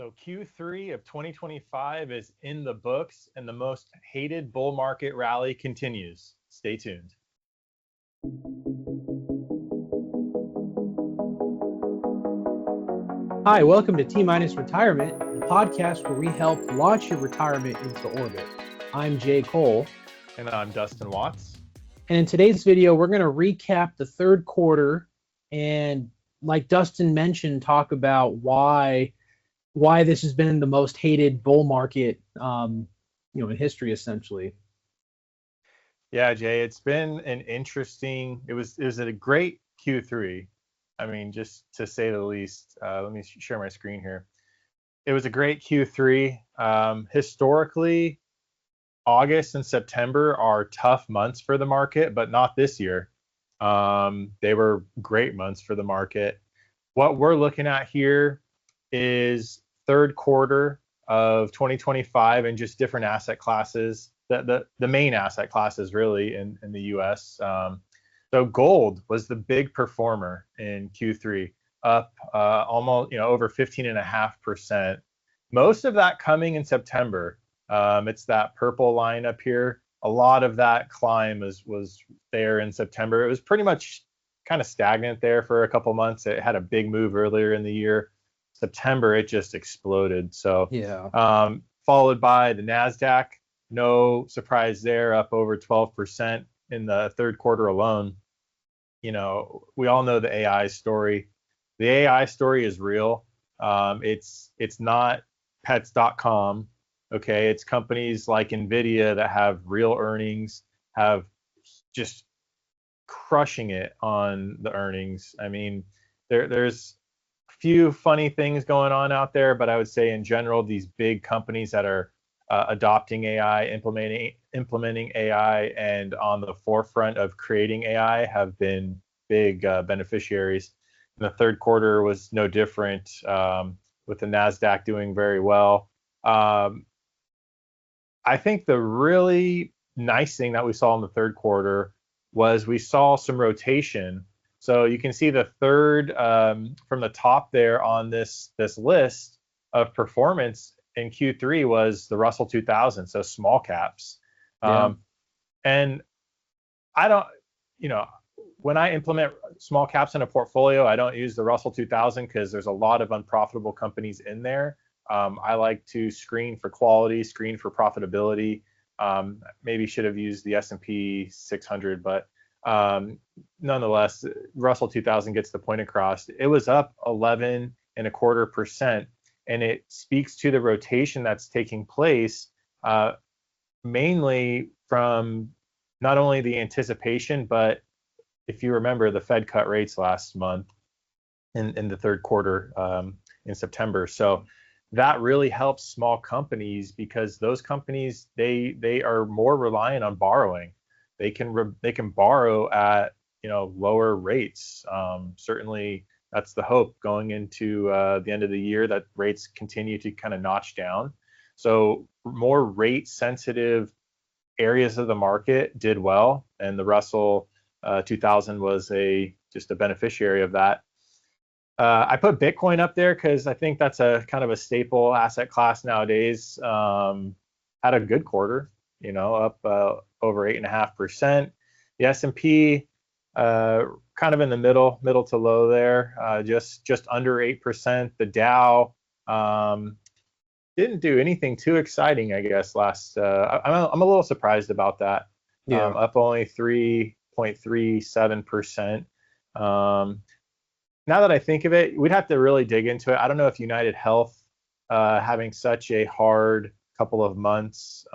So Q3 of 2025 is in the books, and the most hated bull market rally continues. Stay tuned. Hi, welcome to T-Minus Retirement, the podcast where we help launch your retirement into orbit. I'm Jay Cole. And I'm Dustin Watts. And in today's video, we're going to recap the third quarter and, like Dustin mentioned, talk about why this has been the most hated bull market, in history, essentially. Yeah, Jay, it's been an interesting. It was a great Q3. I mean, just to say the least. Let me share my screen here. It was a great Q3. Historically, August and September are tough months for the market, but not this year. They were great months for the market. What we're looking at here is third quarter of 2025 and just different asset classes, the main asset classes really in the US. So gold was the big performer in Q3, up almost over 15.5%. Most of that coming in September. It's that purple line up here. A lot of that climb was there in September. It was pretty much kind of stagnant there for a couple months. It had a big move earlier in the year. September, it just exploded. So yeah. Followed by the NASDAQ. No surprise there, up over 12% in the third quarter alone. We all know the AI story. The AI story is real. It's not pets.com. Okay, it's companies like NVIDIA that have real earnings, have just crushing it on the earnings. I mean, there's a few funny things going on out there, but I would say in general, these big companies that are adopting AI, implementing AI, and on the forefront of creating AI have been big beneficiaries. And the third quarter was no different, with the NASDAQ doing very well. I think the really nice thing that we saw in the third quarter was we saw some rotation. So you can see the third from the top there on this list of performance in Q3 was the Russell 2000, so small caps. Yeah. And I don't, when I implement small caps in a portfolio, I don't use the Russell 2000 because there's a lot of unprofitable companies in there. I like to screen for quality, screen for profitability. Maybe should have used the S&P 600, but nonetheless, Russell 2000 gets the point across. It was up 11.25%, and it speaks to the rotation that's taking place, mainly from not only the anticipation, but if you remember, the Fed cut rates last month in the third quarter in September. So that really helps small companies because those companies, they are more reliant on borrowing. They can borrow at lower rates. Certainly, that's the hope going into the end of the year, that rates continue to kind of notch down. So more rate sensitive areas of the market did well, and the Russell 2000 was just a beneficiary of that. I put Bitcoin up there because I think that's a kind of a staple asset class nowadays. Had a good quarter, up over 8.5%. The S&P kind of in the middle to low there, just under 8%. The Dow didn't do anything too exciting, I guess. I'm a little surprised about that. Yeah. Up only 3.37%. Now that I think of it, we'd have to really dig into it. I don't know if United Health, having such a hard couple of months,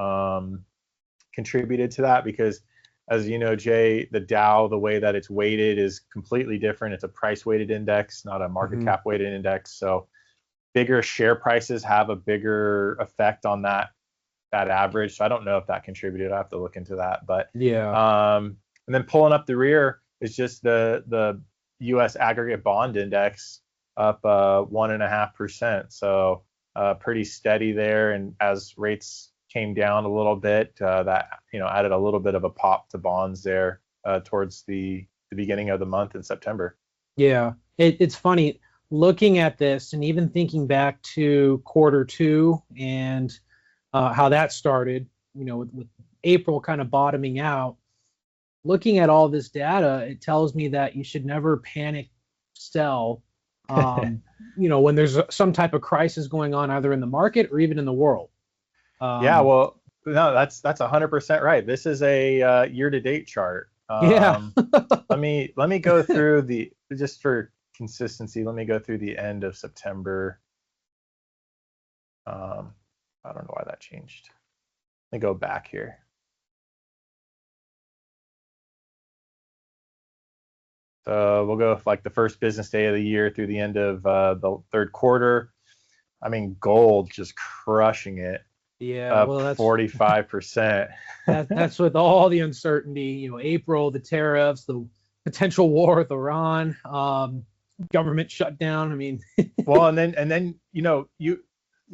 contributed to that, because as you know, Jay, the Dow, the way that it's weighted is completely different. It's a price weighted index, not a market cap weighted index. So bigger share prices have a bigger effect on that average. So I don't know if that contributed. I have to look into that. But yeah. And then pulling up the rear is just the U.S. aggregate bond index, up 1.5%. So pretty steady there. And as rates came down a little bit, that added a little bit of a pop to bonds there towards the beginning of the month in September. Yeah. It's funny. looking at this and even thinking back to quarter two and how that started, with April kind of bottoming out, looking at all this data, it tells me that you should never panic sell, when there's some type of crisis going on, either in the market or even in the world. Yeah, Um, well, no, that's 100% right. This is a year-to-date chart. yeah. Let me go through the just for consistency. Let me go through the end of September. I don't know why that changed. Let me go back here. So we'll go with like the first business day of the year through the end of the third quarter. I mean, gold just crushing it, Yeah, up well, that's 45%. that's with all the uncertainty, April, the tariffs, the potential war with Iran, government shutdown. I mean, Well, and then you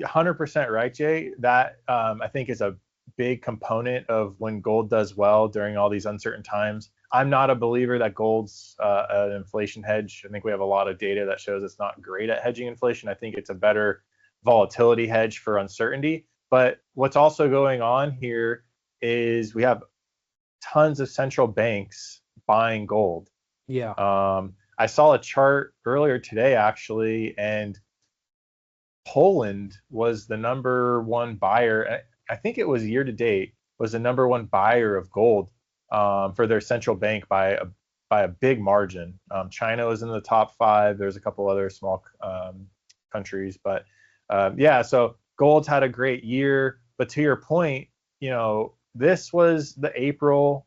100% right, Jay. That I think is a big component of when gold does well during all these uncertain times. I'm not a believer that gold's an inflation hedge. I think we have a lot of data that shows it's not great at hedging inflation. I think it's a better volatility hedge for uncertainty. But what's also going on here is we have tons of central banks buying gold. yeah, I saw a chart earlier today actually, and Poland was the number one buyer. I think it was year to date was the number one buyer of gold for their central bank by a big margin. China was in the top five. There's a couple other small countries, but yeah. So gold's had a great year. But to your point, this was the April,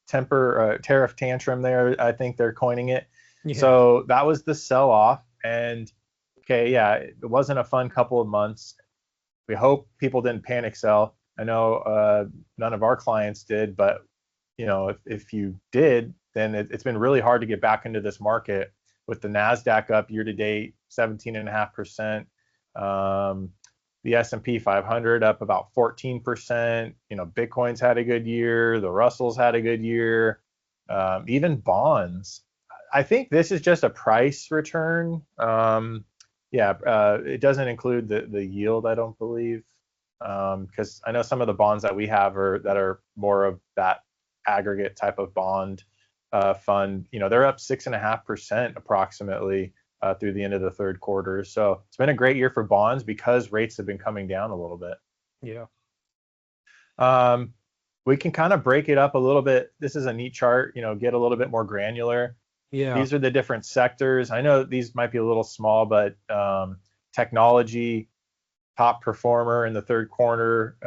tariff tantrum there. I think they're coining it. yeah, So that was the sell off. And okay, yeah, it wasn't a fun couple of months. We hope people didn't panic sell. I know none of our clients did, but if you did, then it's been really hard to get back into this market with the Nasdaq up year to date 17.5%. The S&P 500 up about 14%. Bitcoin's had a good year. The Russell's had a good year. Even bonds. I think this is just a price return. It doesn't include the yield, I don't believe, because I know some of the bonds that we have that are more of that aggregate type of bond fund. They're up 6.5% approximately through the end of the third quarter. So it's been a great year for bonds because rates have been coming down a little bit. yeah, We can kind of break it up a little bit. This is a neat chart, get a little bit more granular. yeah, These are the different sectors. I know these might be a little small, but technology, top performer in the third quarter,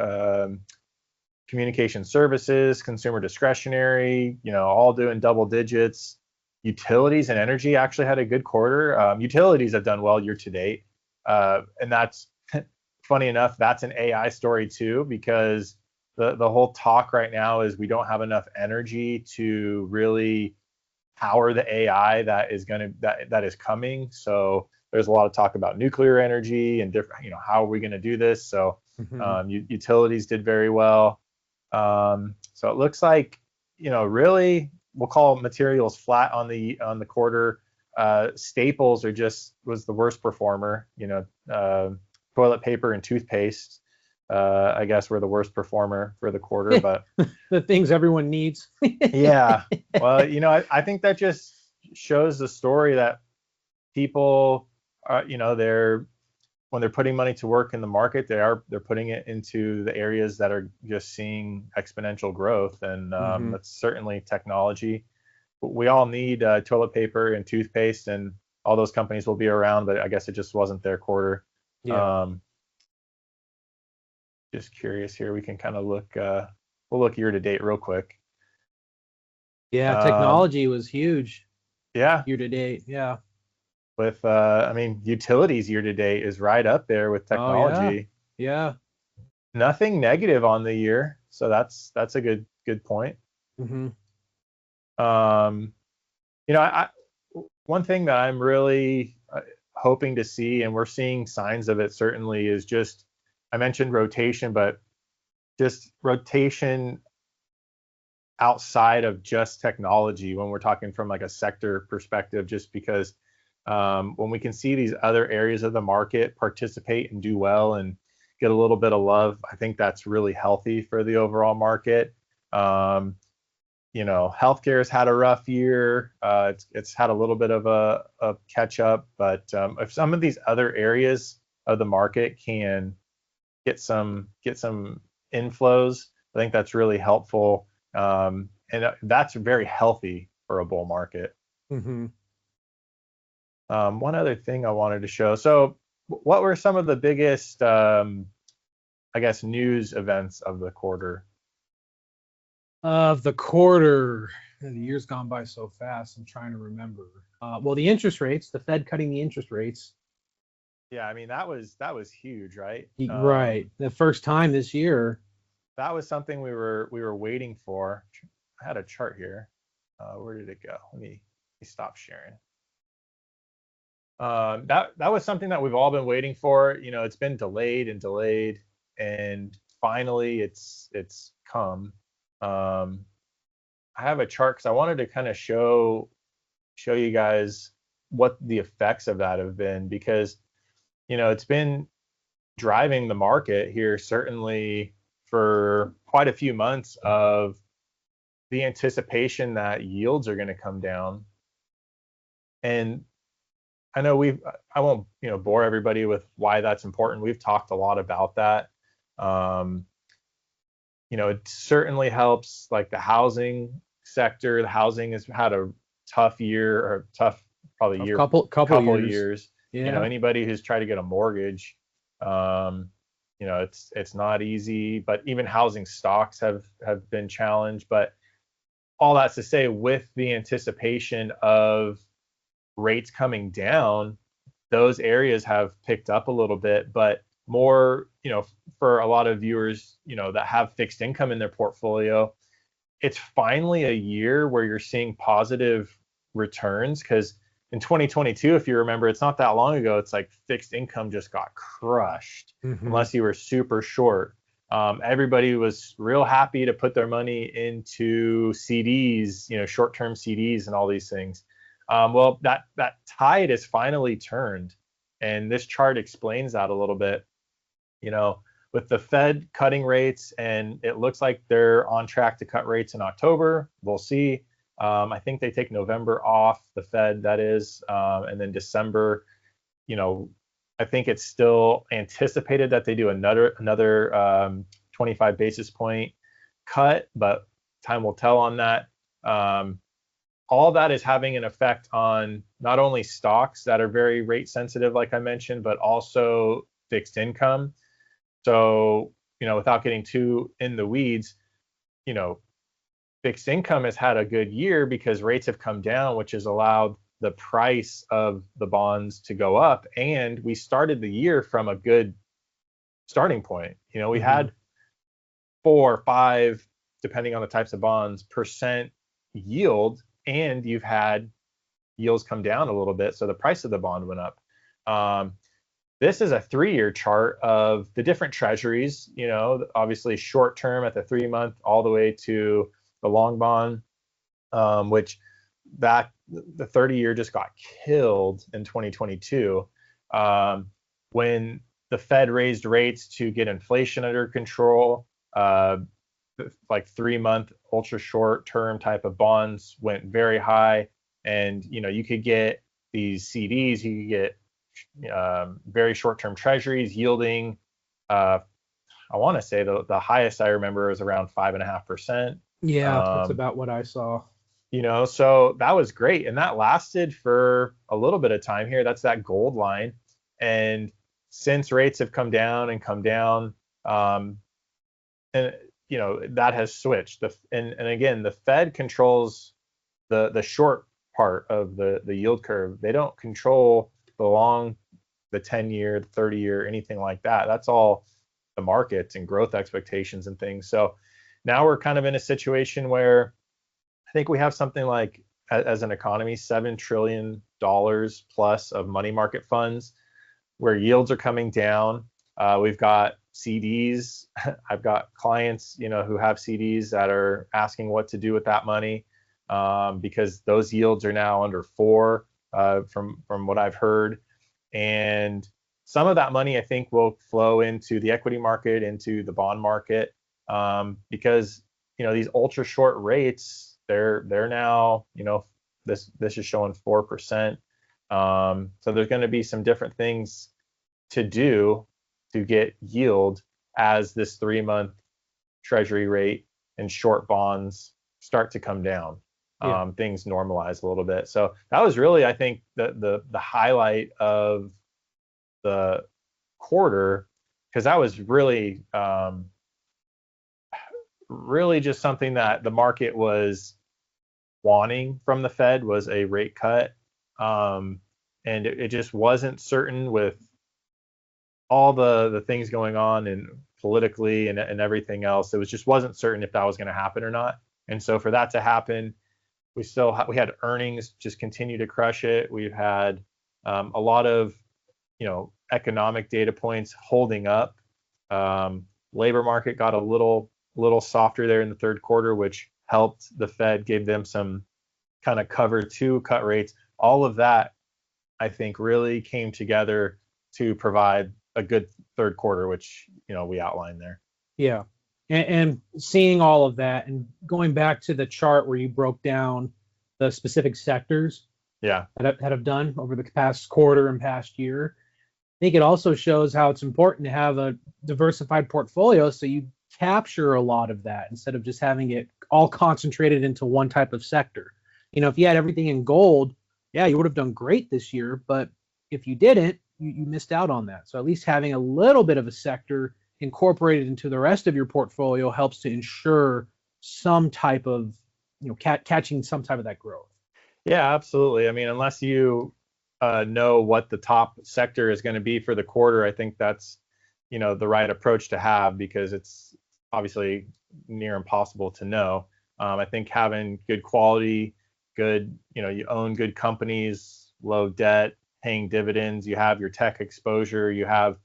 communication services, consumer discretionary, all doing double digits. Utilities and energy actually had a good quarter. Utilities have done well year to date. And that's funny enough, that's an AI story too, because the whole talk right now is we don't have enough energy to really power the AI that is coming. So there's a lot of talk about nuclear energy and different, how are we going to do this? So utilities did very well. So it looks like, really we'll call materials flat on the quarter. Staples was the worst performer. Toilet paper and toothpaste, I guess, were the worst performer for the quarter. But the things everyone needs. yeah, well, I think that just shows the story that people, when they're putting money to work in the market, they're putting it into the areas that are just seeing exponential growth, and that's certainly technology. We all need toilet paper and toothpaste, and all those companies will be around, but I guess it just wasn't their quarter. Yeah. Just curious here, we can kind of look. We'll look year to date real quick. Yeah, technology was huge Yeah, year to date. Yeah. with utilities year to date is right up there with technology. Oh, yeah. Nothing negative on the year, so that's a good point. Mm-hmm. One thing that I'm really hoping to see, and we're seeing signs of it certainly, is just, I mentioned rotation, but just rotation outside of just technology when we're talking from like a sector perspective, just because when we can see these other areas of the market participate and do well and get a little bit of love, I think that's really healthy for the overall market. Healthcare has had a rough year. It's had a little bit of a catch up, but if some of these other areas of the market can get some inflows, I think that's really helpful, and that's very healthy for a bull market. Mm-hmm. One other thing I wanted to show. So, what were some of the biggest, I guess, news events of the quarter? Of the quarter, the year's gone by so fast. I'm trying to remember. Well, the interest rates, the Fed cutting the interest rates. Yeah, I mean that was huge, right? Right, the first time this year. That was something we were waiting for. I had a chart here. Where did it go? Let me stop sharing. That was something that we've all been waiting for. It's been delayed and delayed, and finally it's come. I have a chart because I wanted to kind of show you guys what the effects of that have been, because it's been driving the market here certainly for quite a few months, of the anticipation that yields are going to come down. And I know I won't bore everybody with why that's important. We've talked a lot about that. It certainly helps like the housing sector. The housing has had a tough year, or tough probably A year, couple of years. years. Yeah. Anybody who's tried to get a mortgage, it's not easy. But even housing stocks have been challenged. But all that's to say, with the anticipation of rates coming down, those areas have picked up a little bit. But more, for a lot of viewers, that have fixed income in their portfolio, it's finally a year where you're seeing positive returns. Because in 2022, if you remember, it's not that long ago, it's like fixed income just got crushed, Mm-hmm. unless you were super short. Everybody was real happy to put their money into CDs, short-term CDs and all these things. Well, that tide has finally turned, and this chart explains that a little bit. With the Fed cutting rates, and it looks like they're on track to cut rates in October. We'll see. I think they take November off, the Fed, that is, and then December. I think it's still anticipated that they do another 25 basis point cut, but time will tell on that. All that is having an effect on not only stocks that are very rate sensitive, like I mentioned, but also fixed income. So, without getting too in the weeds, fixed income has had a good year because rates have come down, which has allowed the price of the bonds to go up. And we started the year from a good starting point. We had 4 or 5, depending on the types of bonds, % yield, and you've had yields come down a little bit, so the price of the bond went up. This is a 3-year chart of the different treasuries, obviously short term at the 3-month all the way to the long bond, which the 30-year just got killed in 2022, when the Fed raised rates to get inflation under control. Like 3-month ultra short term type of bonds went very high, and you could get these CDs, you could get very short term treasuries yielding, I want to say the highest I remember was around 5.5%. Yeah, that's about what I saw. So that was great, and that lasted for a little bit of time here. That's that gold line. And since rates have come down and come down, and that has switched. And again, the Fed controls the short part of the yield curve. They don't control the long, the 10-year, the 30-year, anything like that. That's all the markets and growth expectations and things. So now we're kind of in a situation where I think we have something like, as an economy, $7 trillion plus of money market funds, where yields are coming down. We've got CDs. I've got clients, who have CDs that are asking what to do with that money, because those yields are now under 4, from what I've heard. And some of that money, I think, will flow into the equity market, into the bond market, because these ultra short rates, they're now, this is showing 4%. So there's going to be some different things to do to get yield as this 3-month treasury rate and short bonds start to come down. Yeah. Things normalize a little bit. So that was really, I think, the highlight of the quarter, because that was really really just something that the market was wanting from the Fed, was a rate cut. And it just wasn't certain with all the things going on and politically and everything else. It just wasn't certain if that was going to happen or not. And so for that to happen, we had earnings just continue to crush it. We've had a lot of economic data points holding up. Labor market got a little softer there in the third quarter, which helped the Fed, gave them some kind of cover to cut rates. All of that, I think, really came together to provide a good third quarter, which we outlined there. Yeah. And seeing all of that and going back to the chart where you broke down the specific sectors that have done over the past quarter and past year, I think it also shows how it's important to have a diversified portfolio so you capture a lot of that instead of just having it all concentrated into one type of sector. If you had everything in gold, yeah, you would have done great this year, but if you didn't, you missed out on that. So at least having a little bit of a sector incorporated into the rest of your portfolio helps to ensure some type of, catching some type of that growth. Yeah, absolutely. I mean, unless you know what the top sector is going to be for the quarter, I think that's, the right approach to have, because it's obviously near impossible to know. I think having good quality, good, you own good companies, low debt, paying dividends, you have your tech exposure, you have,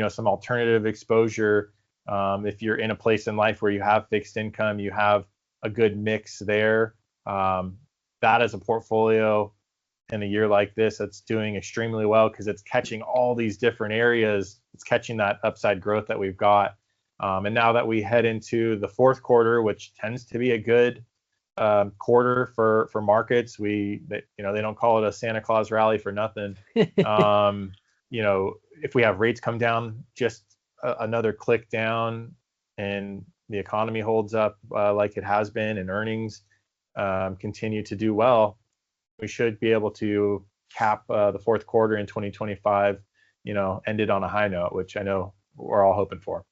some alternative exposure. If you're in a place in life where you have fixed income, you have a good mix there. That is a portfolio in a year like this that's doing extremely well, because it's catching all these different areas. It's catching that upside growth that we've got. And now that we head into the fourth quarter, which tends to be a good quarter for markets, they don't call it a Santa Claus rally for nothing. If we have rates come down just another click down, and the economy holds up like it has been, and earnings continue to do well, we should be able to cap the fourth quarter in 2025, ended on a high note, which I know we're all hoping for.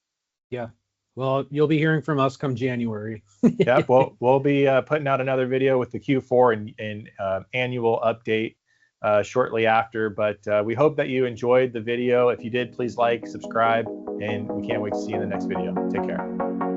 Yeah. Well, you'll be hearing from us come January. Yep. We'll be putting out another video with the Q4 and annual update shortly after. But we hope that you enjoyed the video. If you did, please like, subscribe, and we can't wait to see you in the next video. Take care.